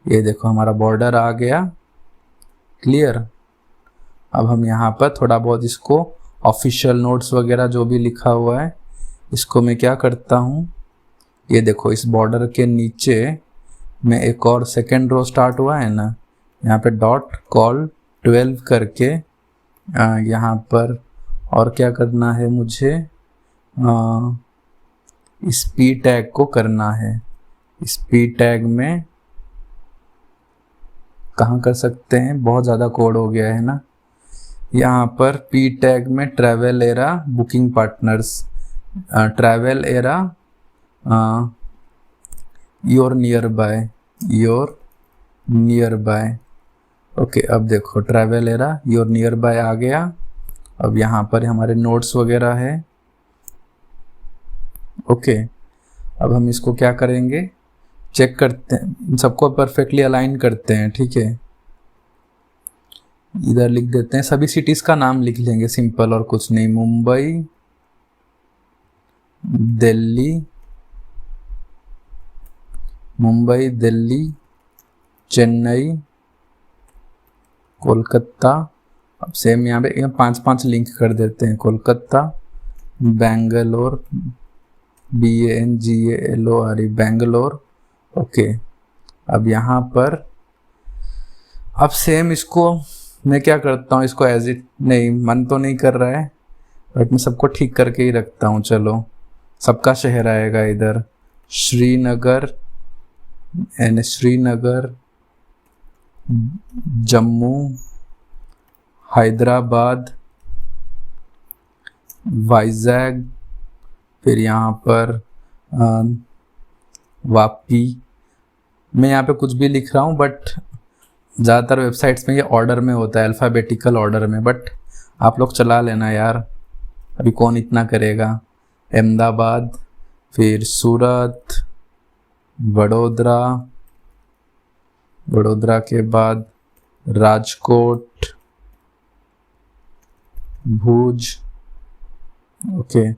ये देखो हमारा बॉर्डर आ गया, क्लियर। अब हम यहाँ पर थोड़ा बहुत इसको ऑफिशियल नोट्स वगैरह जो भी लिखा हुआ है, इसको मैं क्या करता हूँ, ये देखो इस बॉर्डर के नीचे में एक और सेकेंड रो स्टार्ट हुआ है ना, यहाँ पे डॉट कॉल 12 करके यहाँ पर और क्या करना है मुझे, इस पी टैग को करना है। इस पी टैग में कहाँ कर सकते हैं, बहुत ज़्यादा कोड हो गया है ना। यहाँ पर पी टैग में travel era booking partners, travel era your near by. Okay, अब देखो travel era your near by आ गया। अब यहाँ पर हमारे नोट्स वगैरह है। ओके, अब हम इसको क्या करेंगे, चेक करते हैं, इन सबको परफेक्टली अलाइन करते हैं, ठीक है। इधर लिख देते हैं, सभी सिटीज का नाम लिख लेंगे सिंपल और कुछ नहीं, मुंबई, दिल्ली, चेन्नई, कोलकाता। अब सेम यहाँ पे 5-5 लिंक कर देते हैं, कोलकाता, बेंगलोर, BANGALORE, बेंगलोर। ओके, अब यहाँ पर अब सेम इसको मैं क्या करता हूँ, इसको एज इट, नहीं मन तो नहीं कर रहा है बट मैं सबको ठीक करके ही रखता हूँ। चलो सबका शहर आएगा इधर, श्रीनगर, जम्मू, हैदराबाद, वाइजैग, फिर यहाँ पर वापी। मैं यहाँ पे कुछ भी लिख रहा हूँ बट ज़्यादातर वेबसाइट्स में ये ऑर्डर में होता है, अल्फ़ाबेटिकल ऑर्डर में, बट आप लोग चला लेना यार, अभी कौन इतना करेगा। अहमदाबाद, फिर सूरत, वडोदरा, वडोदरा के बाद राजकोट, भुज, ओके,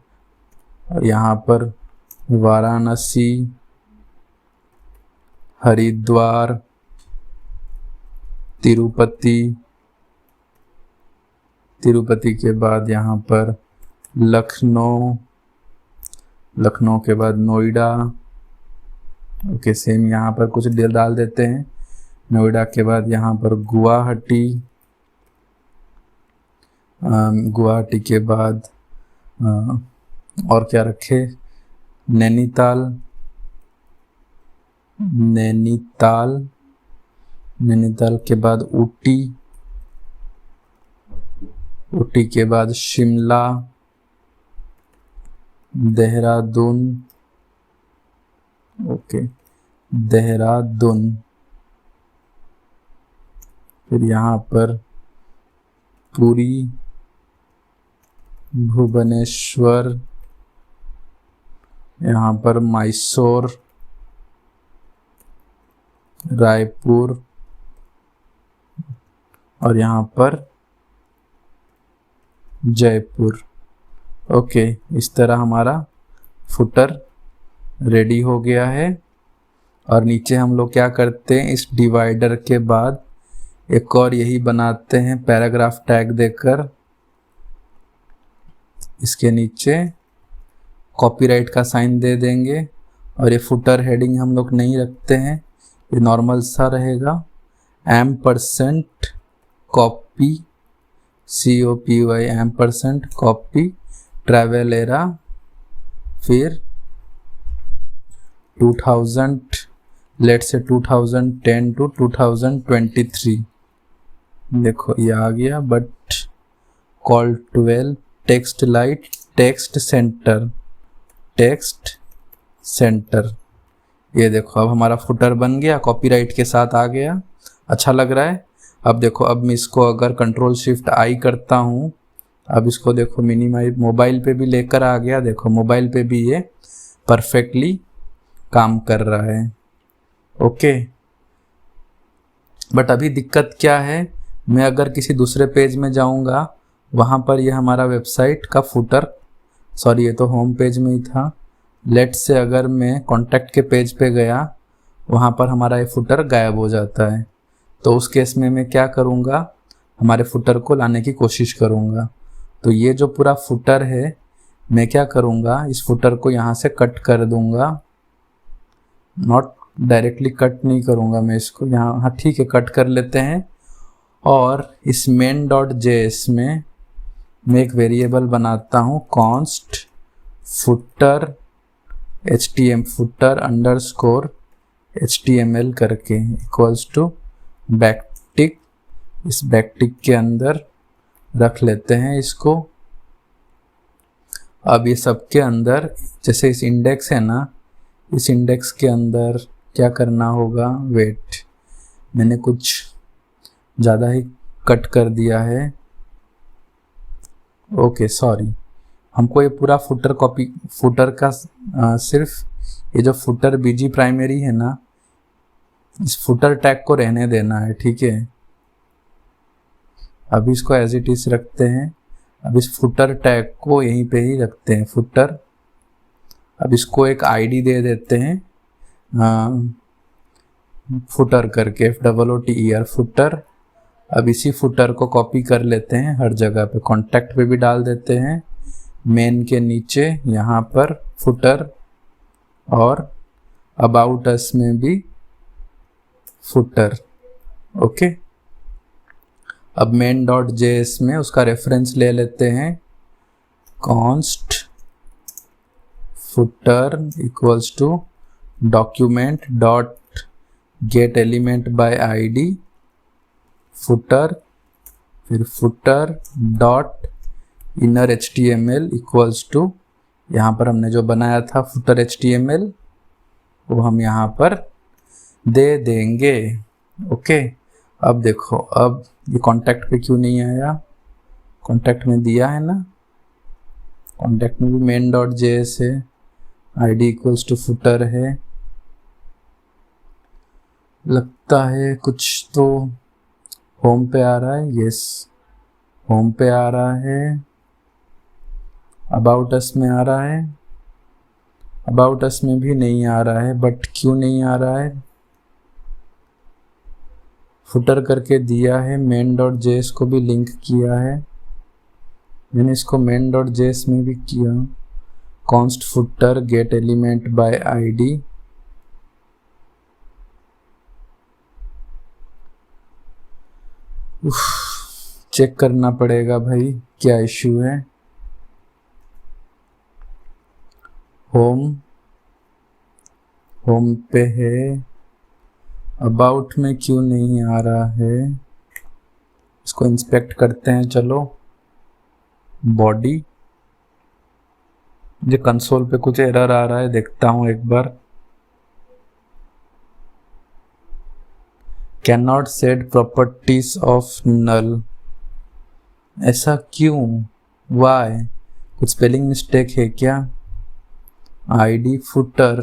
और यहाँ पर वाराणसी, हरिद्वार, तिरुपति, तिरुपति के बाद यहाँ पर लखनऊ, लखनऊ के बाद नोएडा, ओके, सेम यहाँ पर कुछ डाल देते हैं। नोएडा के बाद यहाँ पर गुवाहाटी, गुवाहाटी के बाद और क्या रखे, नैनीताल, नैनीताल, नैनीताल के बाद ऊटी, ऊटी के बाद शिमला, देहरादून, ओके, देहरादून, फिर यहाँ पर पुरी, भुवनेश्वर, यहाँ पर मैसूर, रायपुर, और यहाँ पर जयपुर। ओके, इस तरह हमारा फुटर रेडी हो गया है। और नीचे हम लोग क्या करते हैं, इस डिवाइडर के बाद एक और यही बनाते हैं पैराग्राफ टैग देकर। इसके नीचे कॉपीराइट का साइन दे देंगे और ये फुटर हेडिंग हम लोग नहीं रखते हैं, ये नॉर्मल सा रहेगा। %, Copy, COPY, %, copy, travel era, फिर 2000, लेट्स से 2010 to 2023, देखो ये आ गया। But call 12, text light, text centre, text centre, ये देखो अब हमारा फुटर बन गया, कॉपीराइट के साथ आ गया। अच्छा लग रहा है। अब देखो, अब मैं इसको अगर Ctrl+Shift+I करता हूँ, अब इसको देखो मिनिमाइज, मोबाइल पे भी लेकर आ गया। देखो मोबाइल पे भी ये परफेक्टली काम कर रहा है। ओके, बट अभी दिक्कत क्या है, मैं अगर किसी दूसरे पेज में जाऊंगा, वहाँ पर ये हमारा वेबसाइट का फुटर, सॉरी ये तो होम पेज में ही था। लेट्स से अगर मैं कॉन्टैक्ट के पेज पे गया, वहाँ पर हमारा ये फुटर गायब हो जाता है। तो उस केस में मैं क्या करूँगा, हमारे फुटर को लाने की कोशिश करूँगा। तो ये जो पूरा फुटर है, मैं क्या करूँगा, इस फुटर को यहाँ से कट कर दूँगा। नॉट डायरेक्टली कट नहीं करूँगा मैं इसको, यहाँ, हाँ ठीक है, कट कर लेते हैं। और इस main.js में मैं एक वेरिएबल बनाता हूँ, const footer footer _ HTML करके इक्वल्स टू बैकटिक। इस बैकटिक के अंदर रख लेते हैं इसको। अब ये सब के अंदर, जैसे इस इंडेक्स है ना, इस इंडेक्स के अंदर क्या करना होगा, वेट, मैंने कुछ ज़्यादा ही कट कर दिया है। ओके सॉरी, हमको ये पूरा फुटर कॉपी, फुटर का सिर्फ ये जो फुटर BG प्राइमरी है ना, इस फुटर टैग को रहने देना है, ठीक है। अब इसको एज इट इज रखते हैं। अब इस फुटर टैग को यहीं पे ही रखते हैं, फुटर। अब इसको एक आईडी दे देते हैं, फुटर करके, FOOTER फुटर। अब इसी फुटर को कॉपी कर लेते हैं हर जगह पे, कॉन्टैक्ट पे भी डाल देते हैं, मेन के नीचे यहाँ पर फुटर, और अबाउट अस में भी फुटर। ओके, अब main.js में उसका रेफरेंस ले लेते हैं, const footer equals to document dot get element by ID footer, फिर footer dot inner HTML equals to, यहाँ पर हमने जो बनाया था footer HTML, वो हम यहाँ पर दे देंगे। ओके, अब देखो, अब ये कॉन्टैक्ट पे क्यों नहीं आया, कॉन्टैक्ट में दिया है ना, कॉन्टैक्ट में भी main.js है, ID इक्वल्स टू फुटर है। लगता है कुछ तो होम पे आ रहा है। यस, होम पे आ रहा है, अबाउट अस में आ रहा है, अबाउट अस में भी नहीं आ रहा है। बट क्यों नहीं आ रहा है? फुटर करके दिया है, मेन डॉट जेएस को भी लिंक किया है, मैंने इसको मेन डॉट जेएस में भी किया। Const footer get element by ID, check करना पड़ेगा भाई क्या इश्यू है। होम पे है, अबाउट में क्यों नहीं आ रहा है? इसको इंस्पेक्ट करते हैं। चलो, बॉडी, ये कंसोल पे कुछ एरर आ रहा है, देखता हूँ एक बार। Can not set properties of null, ऐसा क्यों? वाई? कुछ स्पेलिंग मिस्टेक है क्या? आईडी फुटर,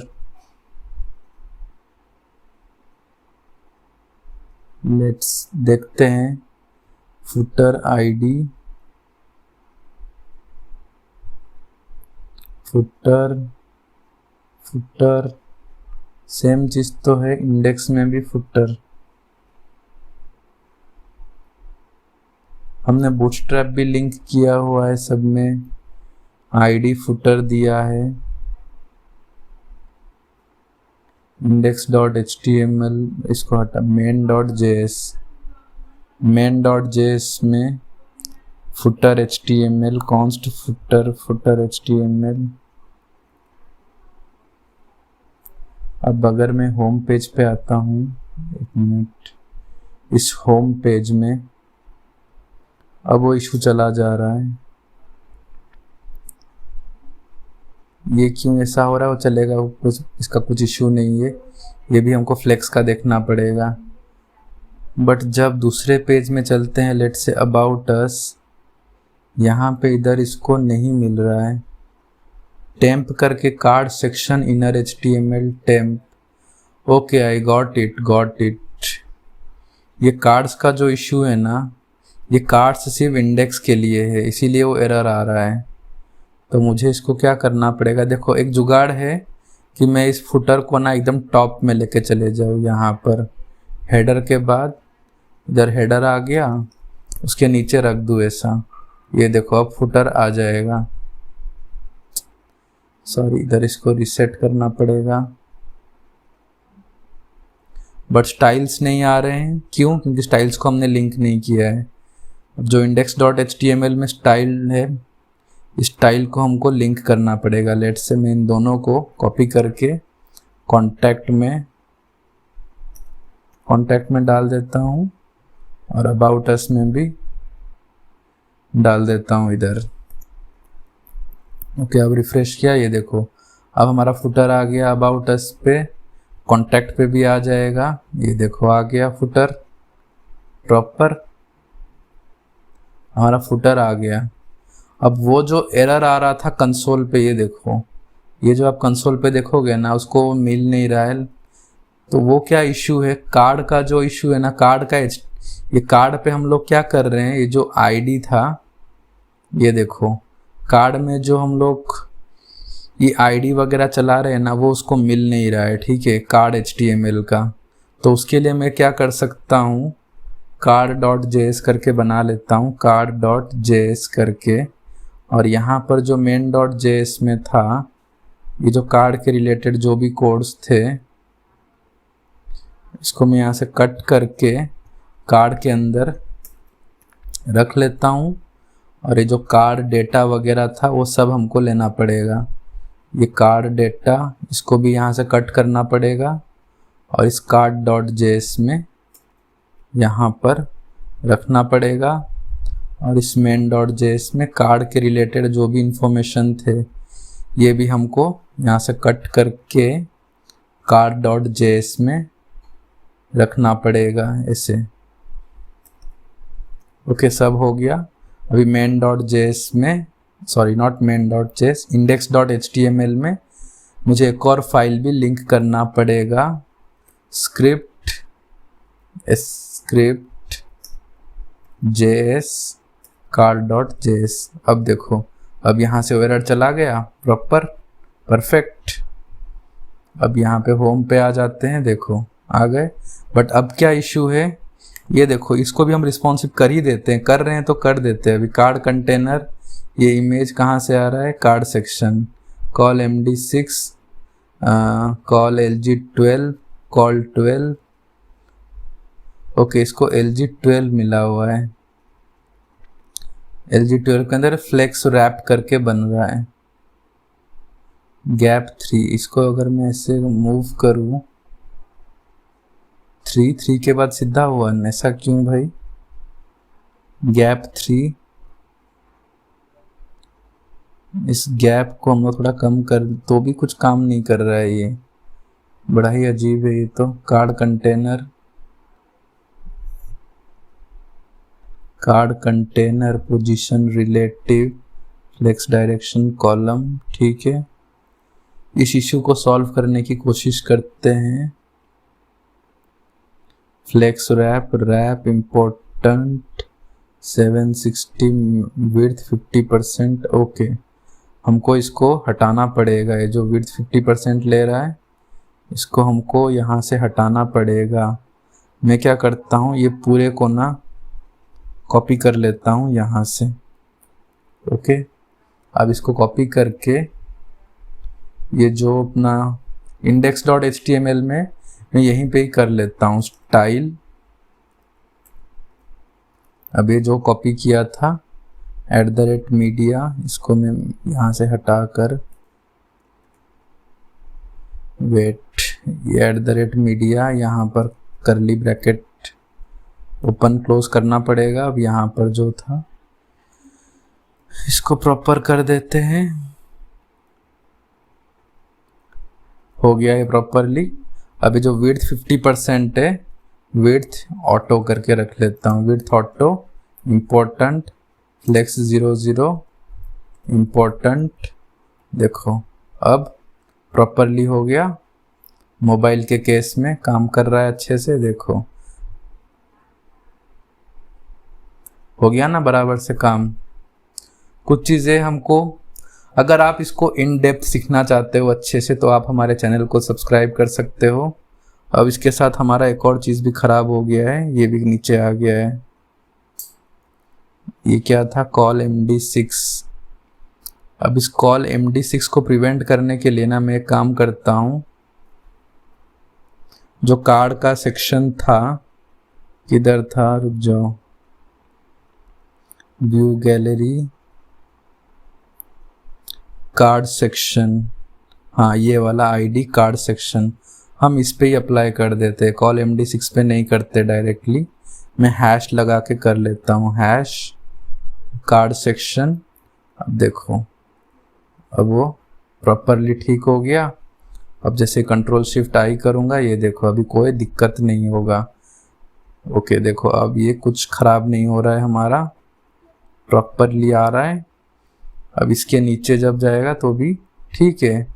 लेट्स देखते हैं। फुटर आईडी, फुटर सेम चीज तो है, इंडेक्स में भी फुटर। हमने बूटस्ट्रैप भी लिंक किया हुआ है, सब में आईडी फुटर दिया है। index.html इसको हटा, main.js में footer html, const footer html। अब अगर मैं होम पेज पे आता हूँ, एक मिनट, इस होम पेज में अब वो इशू चला जा रहा है। ये क्यों ऐसा हो रहा है? वो चलेगा, कुछ इसका कुछ इशू नहीं है, ये भी हमको फ्लेक्स का देखना पड़ेगा। बट जब दूसरे पेज में चलते हैं, लेट्स से अबाउट अस, यहाँ पे इधर इसको नहीं मिल रहा है। टेम्प करके card section inner HTML temp, okay I got it. ये कार्ड्स का जो इशू है ना, ये कार्ड्स सिर्फ इंडेक्स के लिए है, इसीलिए वो एरर आ रहा है। तो मुझे इसको क्या करना पड़ेगा? देखो, एक जुगाड़ है कि मैं इस फुटर को ना एकदम टॉप में लेके चले जाऊँ। यहाँ पर हेडर के बाद इधर हेडर आ गया, उसके नीचे रख दूँ ऐसा। ये देखो, अब फुटर आ जाएगा। सॉरी, इधर इसको रिसेट करना पड़ेगा। बट स्टाइल्स नहीं आ रहे हैं, क्यों? क्योंकि स्टाइल्स को हमने लिंक नहीं किया है। जो index.html में स्टाइल है, इस स्टाइल को हमको लिंक करना पड़ेगा। लेट्स से मैं इन दोनों को कॉपी करके कॉन्टैक्ट में डाल देता हूँ, और अबाउट अस में भी डाल देता हूँ इधर। ओके, अब रिफ्रेश किया, ये देखो अब हमारा फुटर आ गया। अबाउट अस पे, कॉन्टैक्ट पे भी आ जाएगा। ये देखो आ गया फुटर, प्रॉपर हमारा फुटर आ गया। अब वो जो एरर आ रहा था कंसोल पे, ये देखो, ये जो आप कंसोल पे देखोगे ना, उसको मिल नहीं रहा है। तो वो क्या इशू है? कार्ड का जो इशू है ना, कार्ड का, ये कार्ड पे हम लोग क्या कर रहे हैं, ये जो आईडी था, ये देखो कार्ड में जो हम लोग ये आईडी वगैरह चला रहे हैं ना, वो उसको मिल नहीं रहा है, ठीक है, कार्ड HTML का। तो उसके लिए मैं क्या कर सकता हूँ, card.js करके बना लेता हूँ, card.js करके। और यहाँ पर जो main.js में था, ये जो कार्ड के रिलेटेड जो भी कोड्स थे, इसको मैं यहाँ से कट करके कार्ड के अंदर रख लेता हूँ। और ये जो कार्ड डेटा वगैरह था, वो सब हमको लेना पड़ेगा। ये कार्ड डेटा, इसको भी यहाँ से कट करना पड़ेगा, और इस card.js में यहाँ पर रखना पड़ेगा। और इस main.js में कार्ड के रिलेटेड जो भी इंफॉर्मेशन थे, ये भी हमको यहाँ से कट करके card.js में रखना पड़ेगा ऐसे। ओके, सब हो गया। अभी main.js में, सॉरी नॉट main.js, index.html में मुझे एक और फाइल भी लिंक करना पड़ेगा, स्क्रिप्ट स्क्रिप्ट js car.js। अब देखो, अब यहाँ से एरर चला गया प्रॉपर, परफेक्ट। अब यहाँ पे होम पे आ जाते हैं, देखो आ गए। बट अब क्या इशू है, ये देखो, इसको भी हम रिस्पॉन्सिव कर ही देते हैं, कर रहे हैं तो कर देते हैं। अभी कार्ड कंटेनर, ये इमेज कहाँ से आ रहा है, card section, call MD6, call LG12, call 12। Okay, इसको LG12 मिला हुआ है, LG12 के अंदर फ्लेक्स रैप करके बन रहा है। गैप 3, इसको अगर मैं ऐसे मूव करूं, 3 के बाद सीधा 1, ऐसा क्यों भाई। गैप 3, इस गैप को हम लोग थोड़ा कम कर तो भी कुछ काम नहीं कर रहा है, ये बड़ा ही अजीब है ये तो। Card container position relative flex direction column, ठीक है। इस इशू को सॉल्व करने की कोशिश करते हैं। Flex wrap important 760 width 50%। ओके, हमको इसको हटाना पड़ेगा, ये जो विड्थ 50% ले रहा है इसको हमको यहाँ से हटाना पड़ेगा। मैं क्या करता हूँ, ये पूरे को ना कॉपी कर लेता हूँ यहाँ से। ओके, अब इसको कॉपी करके ये जो अपना index.html में मैं यहीं पे ही कर लेता हूँ स्टाइल। अब ये जो कॉपी किया था @media, इसको मैं यहाँ से हटा कर, वेट, ये @media यहाँ पर करली ब्रैकेट ओपन क्लोज करना पड़ेगा। अब यहाँ पर जो था इसको प्रॉपर कर देते हैं, हो गया ये प्रॉपरली। अभी जो विड्थ 50% है, विड्थ ऑटो करके रख लेता हूँ, width auto important flex 00 important. देखो अब प्रॉपरली हो गया, मोबाइल के केस में काम कर रहा है अच्छे से। देखो हो गया ना बराबर से काम। कुछ चीज़ें हमको, अगर आप इसको इन डेप्थ सीखना चाहते हो अच्छे से, तो आप हमारे चैनल को सब्सक्राइब कर सकते हो। अब इसके साथ हमारा एक और चीज़ भी ख़राब हो गया है, ये भी नीचे आ गया है। ये क्या था, कॉल MD6। अब इस कॉल MD6 को प्रिवेंट करने के लिए ना मैं एक काम करता हूँ, जो कार्ड का सेक्शन था, किधर था, रुक जाओ, व्यू गैलरी, कार्ड सेक्शन, हाँ ये वाला ID कार्ड सेक्शन, हम इस पे ही अप्लाई कर देते हैं, कॉल MD6 पे नहीं करते डायरेक्टली। मैं हैश लगा के कर लेता हूँ, हैश कार्ड सेक्शन। अब देखो, अब वो प्रॉपरली ठीक हो गया। अब जैसे Ctrl+Shift+I करूँगा, ये देखो अभी कोई दिक्कत नहीं होगा। ओके, देखो अब ये कुछ ख़राब नहीं हो रहा है, हमारा प्रॉपरली आ रहा है। अब इसके नीचे जब जाएगा तो भी ठीक है।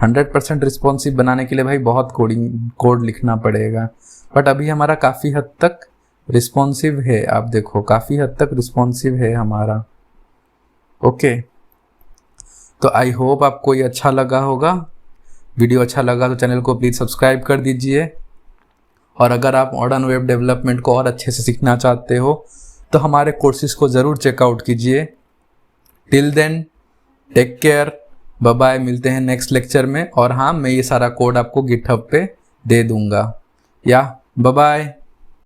100% रिस्पॉन्सिव बनाने के लिए भाई बहुत कोड लिखना पड़ेगा, बट अभी हमारा काफ़ी हद तक रिस्पॉन्सिव है। आप देखो काफ़ी हद तक रिस्पॉन्सिव है हमारा। ओके, तो आई होप आपको ये अच्छा लगा होगा। वीडियो अच्छा लगा तो चैनल को प्लीज़ सब्सक्राइब कर दीजिए। और अगर आप मॉडर्न वेब डेवलपमेंट को और अच्छे से सीखना चाहते हो तो हमारे कोर्सेज़ को ज़रूर चेकआउट कीजिए। Till then take care, bye bye, मिलते हैं नेक्स्ट लेक्चर में। और हाँ, मैं ये सारा कोड आपको गिटहब पे दे दूँगा। या बाय बाय।